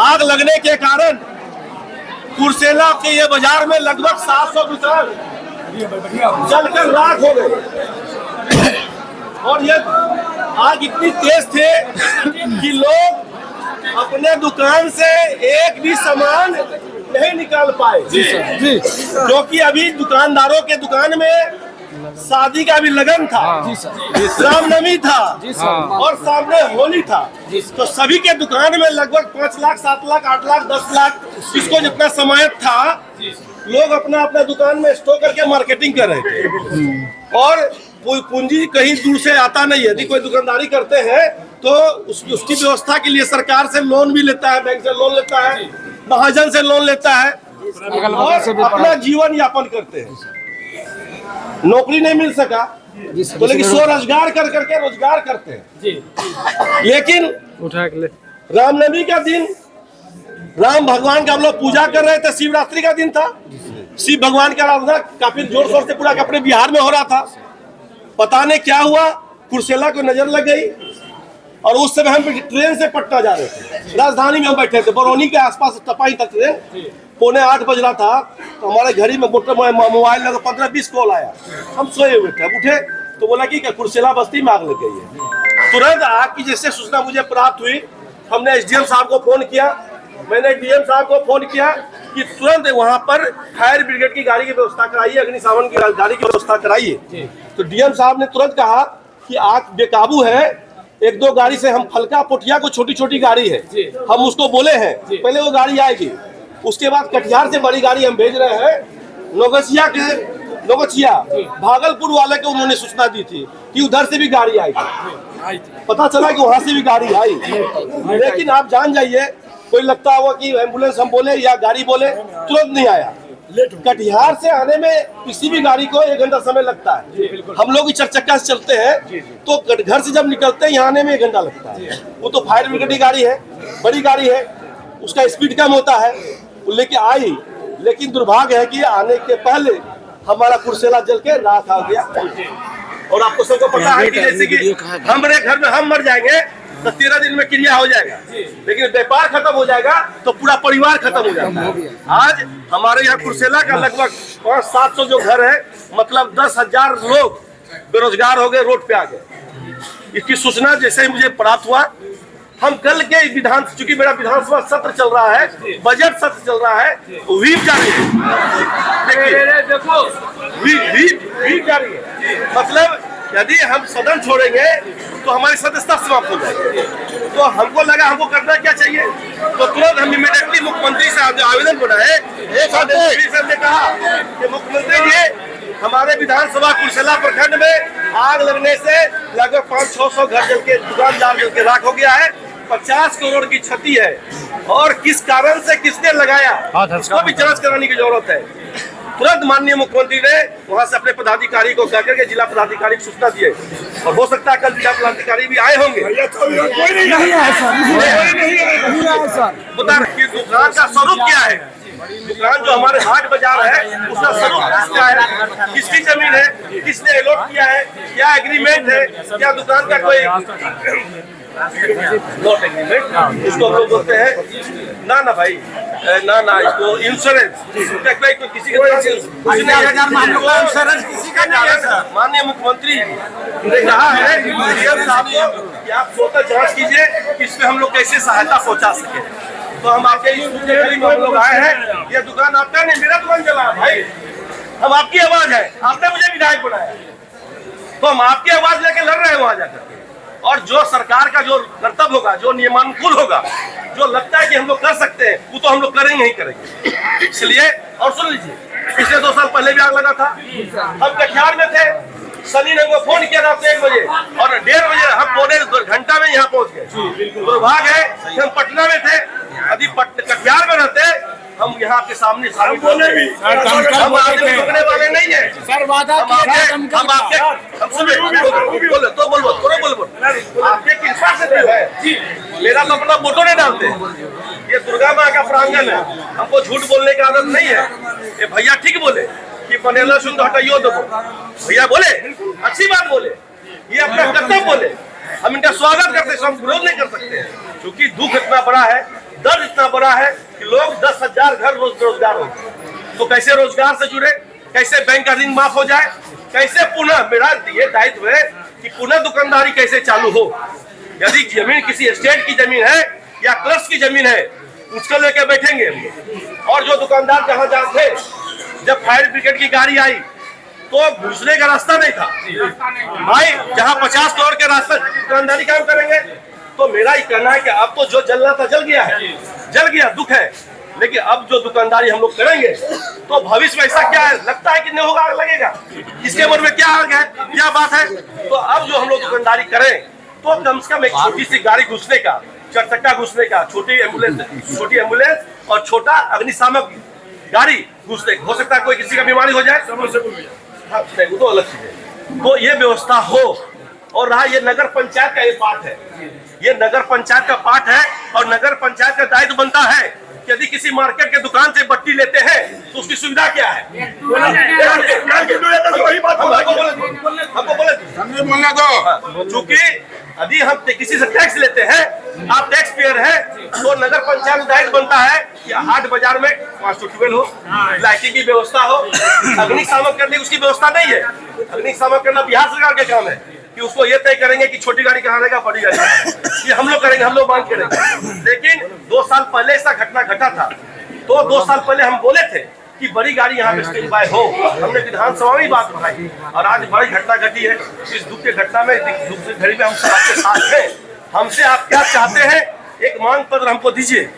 आग लगने के कारण कुर्सेला के ये बाजार में लगभग 700 दुकान जलकर राख हो गए। और ये आग इतनी तेज थे कि लोग अपने दुकान से एक भी सामान नहीं निकाल पाए, क्योंकि अभी दुकानदारों के दुकान में शादी का भी लगन था, रामनवमी था और सामने होली था, तो सभी के दुकान में लगभग 5 लाख 7 लाख 8 लाख 10 लाख जिसको जितना समायत था लोग अपना अपना दुकान में स्टॉक करके मार्केटिंग कर रहे थे। और पूंजी कहीं दूर से आता नहीं है। यदि कोई दुकानदारी करते हैं तो उसकी व्यवस्था के लिए सरकार से लोन भी लेता है, बैंक से लोन लेता है, महाजन से लोन लेता है और अपना जीवन यापन करते हैं। नौकरी नहीं मिल सका तो लेकिन स्वरोजगार कर करके रोजगार करते हैं। लेकिन रामनवमी का दिन राम भगवान का हम लोग पूजा कर रहे थे, शिवरात्रि का दिन था, शिव भगवान की आराधना काफी जोर शोर से पूरा अपने बिहार में हो रहा था। पता नहीं क्या हुआ, कुर्सेला को नजर लग गई और उस समय हम ट्रेन से पटना जा रहे थे, राजधानी में हम बैठे थे, बरौनी के आसपास टपाई तक ट्रेन, 7:45 बज रहा था, तो हमारे घड़ी में मोबाइल लगा 15-20 कॉल आया। हम सोए हुए थे, उठे तो बोला कि कुर्सेला बस्ती में आग लग गई है। तुरंत आग की जैसे सूचना मुझे प्राप्त हुई, हमने एसडीएम साहब को फोन किया, मैंने डीएम साहब को फोन किया कि तुरंत वहां पर फायर ब्रिगेड की गाड़ी की व्यवस्था कराइए, अग्निशमन की गाड़ी की व्यवस्था कराइए। तो डीएम साहब ने तुरंत कहा कि आग बेकाबू है, 1-2 गाड़ी से हम फलका पोठिया को छोटी छोटी गाड़ी है, हम उसको बोले हैं पहले वो गाड़ी आएगी। उसके बाद कटिहार से बड़ी गाड़ी हम भेज रहे हैं, नौगछिया भागलपुर वाले को उन्होंने सूचना दी थी कि उधर से भी गाड़ी आएगी। पता चला कि वहां से भी गाड़ी आई, लेकिन आप जान जाइए कोई लगता होगा कि एम्बुलेंस हम बोले या गाड़ी बोले, तुरंत नहीं आया। कटिहार से आने में किसी भी गाड़ी को 1 घंटा समय लगता है। हम लोग 4 चक्का से चलते हैं तो घर से जब निकलते हैं यहाँ आने में 1 घंटा लगता है। वो तो फायर ब्रिगेड की गाड़ी है, बड़ी गाड़ी है, उसका स्पीड कम होता है, वो लेके आई। लेकिन दुर्भाग्य है कि आने के पहले हमारा कुर्सेला जल के राख आ गया। और आपको सबको पता है कि जैसे कि हमारे घर में हम मर जाएंगे तो 13 दिन में क्रिया हो जाएगा, लेकिन व्यापार खत्म हो जाएगा तो पूरा परिवार खत्म हो जाता है। आज हमारे यहाँ कुर्सेला का लगभग 500-700 जो घर है, मतलब 10,000 लोग बेरोजगार हो गए, रोड पे आ गए। इसकी सूचना जैसे ही मुझे प्राप्त हुआ, हम कल के चूंकि मेरा विधानसभा सत्र चल रहा है, बजट सत्र चल रहा है, व्हीप जारी है, व्हीप जारी है। मतलब यदि हम सदन छोड़ेंगे तो हमारी सदस्यता समाप्त हो जाएगी। तो हमको लगा हमको करना क्या चाहिए, तो तुरंत हम इमीडिएटली मुख्यमंत्री से आवेदन बनाए। हमने कहा कि मुख्यमंत्री जी, हमारे विधानसभा कुर्सेला प्रखंड में आग लगने से लगभग 500-600 घर जल के, दुकानदार जल के राख हो गया है, 50 करोड़ की क्षति है, और किस कारण से किसने लगाया उसको भी जांच कराने की जरूरत है। तुरंत माननीय मुख्यमंत्री ने वहां से अपने पदाधिकारी को जाकर के जिला पदाधिकारी को सूचना दिए, और हो सकता है कल जिला पदाधिकारी भी आए होंगे। बता रहे दुकान का स्वरूप क्या है, दुकान जो हमारे हाट बाजार है उसका स्वरूप क्या है, किसकी जमीन है, किसने अलॉट किया है, क्या एग्रीमेंट है, क्या दुकान का कोई नॉट एग्रीमेंट, इसको हम लोग बोलते हैं ना भाई, ना इसको इंश्योरेंस, किसी का नहीं है। माननीय मुख्यमंत्री ने कहा है कि आप स्वतः जांच कीजिए कि इसमें हम लोग कैसे सहायता पहुंचा सके। तो हम आपके हम लोग आए हैं, ये दुकान आपका नहीं, मेरा दुकान चला भाई, हम आपकी आवाज है, आपने मुझे विधायक बनाया, तो हम आपकी आवाज लेके लड़ रहे हैं वहां जाकर। और जो सरकार का जो कर्तव्य होगा, जो नियमानुकूल होगा, जो लगता है कि हम लोग कर सकते हैं, वो तो हम लोग करेंगे ही करेंगे। इसलिए और सुन लीजिए, पिछले 2 साल पहले भी आग लगा था, हम कटिहार में थे, सनी ने को फोन किया रात 1 बजे और 1:30 बजे हम पौने घंटा में यहाँ पहुँच गए। दुर्भाग्य है कि हम पटना में थे, यदि कटिहार में रहते हम यहाँ आपके सामने बोले भी, हम आगे रुकने वाले नहीं है सर, वादा हम आपके बोले तो बोल आपके कृपा से तो है, मेरा तो अपना फोटो नहीं डालते। ये दुर्गा माँ का प्रांगण है, हमको झूठ बोलने की आदत नहीं है। ये भैया ठीक बोले कि बनेला शुद्ध हटाइयो दो, भैया बोले अच्छी बात बोले, ये अपना कर्तव्य बोले, हम इनका स्वागत करते हैं, हम विरोध नहीं कर सकते हैं, क्योंकि दुख इतना बड़ा है, दर्द इतना बना है कि लोग 10,000 घर रोजगार हो। तो कैसे रोजगार से जुड़े, कैसे बैंक का ऋण माफ हो जाए, कैसे पुनः, मेरा ये दायित्व है कि पुनः दुकानदारी कैसे चालू हो। यदि जमीन किसी स्टेट की जमीन है या क्लर्क की जमीन है, उसको लेके बैठेंगे। और जो दुकानदार जहाँ जहाँ थे, जब फायर ब्रिगेड की गाड़ी आई तो घुसने का रास्ता नहीं था भाई, जहाँ 50 करोड़ के रास्ता दुकानदारी काम करेंगे। तो मेरा ही कहना है कि अब तो जो जलना था जल गया है, जल गया, दुख है। लेकिन अब जो दुकानदारी हम लोग करेंगे तो भविष्य में ऐसा क्या है, लगता है कि नहीं होगा, लगेगा। इसके मन में क्या आग है, क्या बात है। तो अब जो हम लोग दुकानदारी करें तो कम से कम एक छोटी सी गाड़ी घुसने का, 4 चक्का घुसने का, छोटी एम्बुलेंस और छोटा अग्निशामक गाड़ी घुसने, हो सकता है कोई किसी का बीमारी हो जाए, हाँ, वो तो अलग चीज है। तो ये व्यवस्था हो। और रहा ये नगर पंचायत का ये पार्ट है, ये नगर पंचायत का पार्ट है। और नगर पंचायत का दायित्व बनता है कि यदि किसी मार्केट के दुकान से बत्ती लेते हैं तो उसकी सुविधा क्या है। चूंकि यदि हम किसी से टैक्स लेते हैं, आप टैक्स पेयर है, तो नगर पंचायत दायित्व बनता है कि हाट बाजार में 5 ट्यूबवेल हो, लाइटिंग की व्यवस्था हो। अग्निशामक करने की उसकी व्यवस्था नहीं है। अग्निशामक करना बिहार सरकार के काम है कि उसको ये तय करेंगे कि छोटी गाड़ी कहाँ रहेगा, बड़ी गाड़ी ये हम लोग करेंगे, हम लोग मांग करेंगे। लेकिन 2 साल पहले ऐसा घटना घटा था, तो 2 साल पहले हम बोले थे कि बड़ी गाड़ी यहाँ पे स्टैंड बाय हो। हमने विधानसभा में बात उठाई और आज बड़ी घटना घटी है। इस दुख की घटना में, दुख की घड़ी में हम सब आपके साथ हैं। हमसे आप क्या चाहते हैं, एक मांग पत्र हमको दीजिए।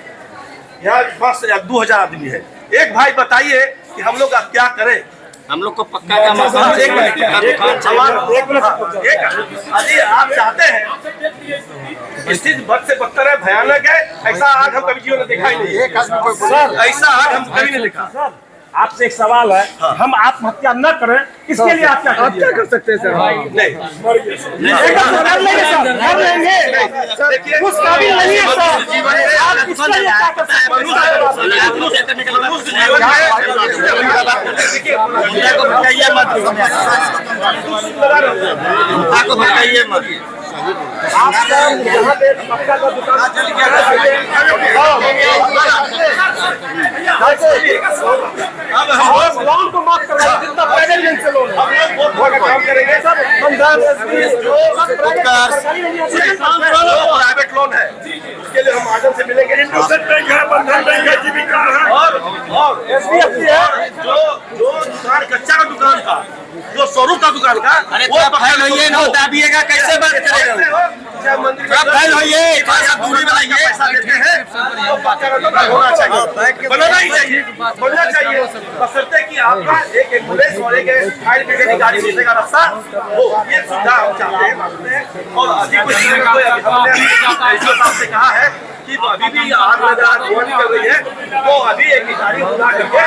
यहाँ पास 2000 आदमी है, एक भाई बताइए कि हम लोग क्या करें। हम लोग को पक्का का मकान, यदि आप चाहते हैं, स्थिति बद से बदतर है, भयानक है, ऐसा आग हम कभी जीवन में देखा ही नहीं। ऐसा आग हम कभी नहीं देखा। आपसे एक सवाल है, हम आत्महत्या न करें, इसके लिए आप क्या कर सकते हैं सर? नहीं, कर लेंगे सर, कर लेंगे। उस काबिल नहीं है सर, आप इसके लिए क्या कर सकते हैं? आप यहाँ पे मक्का का दुकान अब हम लोन को माफ करवाएं, जितना पैदल बैंक से लोन हम लोग बहुत काम करेंगे सर। प्राइवेट लोन है, उसके लिए हम आजम से मिलेंगे। इंडसइंड बैंक है, बंधन बैंक है, जीविका है और SBFC है। जो दुकान कच्चा का दुकान था, जो स्वरूप का दुकान का, वो फैल होइए ना दाबिएगा, कैसे बात करेगा? फैल होइए, दूरी बनाइए। पैसा देते हैं तो पक्का का होना चाहिए, बनाना ही चाहिए, बनना चाहिए। बशर्ते कि आपका एक एम्बुलेंस और एक फायर ब्रिगेड की गाड़ी घुसने का रास्ता हो, ये सुविधा हम चाहते हैं, मांगते हैं। और अधिक कोई हमने साहब से कहा है कि अभी भी आग लगा धुआं निकल रही है, तो अभी एक गाड़ी बुला करके,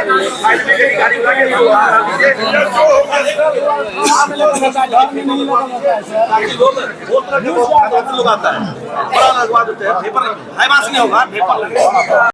फायर ब्रिगेड की गाड़ी बुला के लोग आता है, बड़ा लगवा देते हैं। पेपर है, नहीं होगा, पेपर लगेगा।